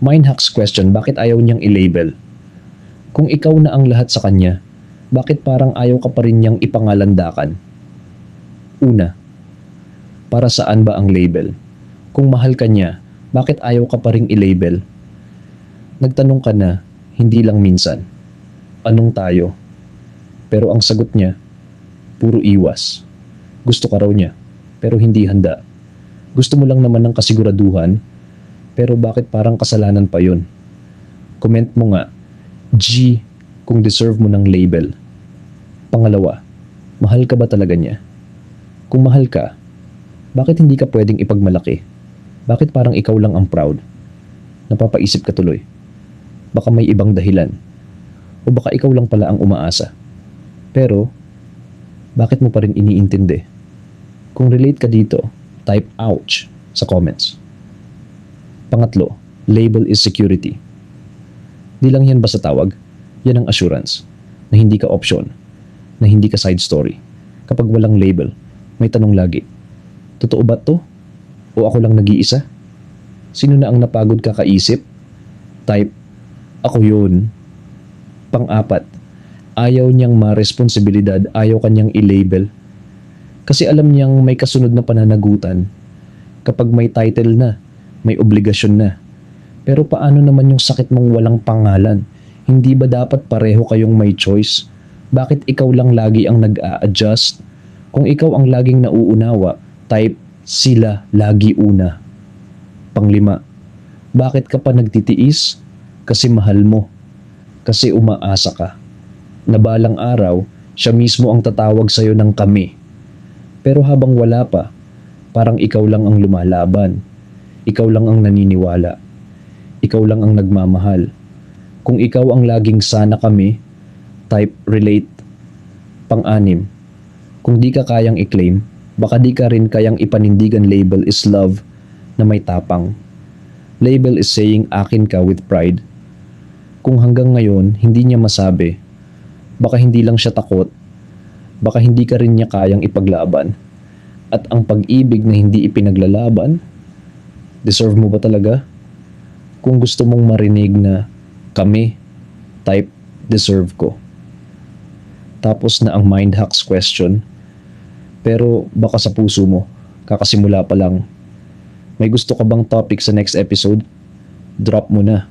Mind hacks question, bakit ayaw niyang i-label? Kung ikaw na ang lahat sa kanya, bakit parang ayaw ka pa rin niyang ipangalandakan? Una, para saan ba ang label? Kung mahal ka niya, bakit ayaw ka pa rin i-label? Nagtanong ka na, hindi lang minsan. Anong tayo? Pero ang sagot niya, puro iwas. Gusto ka raw niya, pero hindi handa. Gusto mo lang naman ng kasiguraduhan, pero bakit parang kasalanan pa yun? Comment mo nga, G, kung deserve mo ng label. Pangalawa, mahal ka ba talaga niya? Kung mahal ka, bakit hindi ka pwedeng ipagmalaki? Bakit parang ikaw lang ang proud? Napapaisip ka tuloy. Baka may ibang dahilan. O baka ikaw lang pala ang umaasa. Pero, bakit mo pa rin iniintindi? Kung relate ka dito, type ouch sa comments. Pangatlo, label is security. Di lang yan basta tawag, yan ang assurance na hindi ka option, na hindi ka side story. Kapag walang label, may tanong lagi, totoo ba to? O ako lang nag-iisa? Sino na ang napagod kakaisip? Type, ako yun. Pang-apat, ayaw niyang ma-responsibilidad, ayaw kanyang i-label. Kasi alam niyang may kasunod na pananagutan. Kapag may title na, may obligasyon na. Pero paano naman yung sakit mong walang pangalan? Hindi ba dapat pareho kayong may choice? Bakit ikaw lang lagi ang nag-a-adjust? Kung ikaw ang laging nauunawa, type sila lagi una. Panglima, bakit ka pa nagtitiis? Kasi mahal mo. Kasi umaasa ka. Na balang araw, siya mismo ang tatawag sa'yo ng kami. Pero habang wala pa, parang ikaw lang ang lumalaban. Ikaw lang ang naniniwala. Ikaw lang ang nagmamahal. Kung ikaw ang laging sana kami, type relate. Pang-anim, kung di ka kayang i-claim, baka di ka rin kayang ipanindigan label is love na may tapang. Label is saying akin ka with pride. Kung hanggang ngayon hindi niya masabi, baka hindi lang siya takot, baka hindi ka rin niya kayang ipaglaban. At ang pag-ibig na hindi ipinaglalaban, deserve mo ba talaga? Kung gusto mong marinig na kami, type deserve ko. Tapos na ang mind hacks question. Pero baka sa puso mo, kakasimula pa lang. May gusto ka bang topic sa next episode? Drop mo na.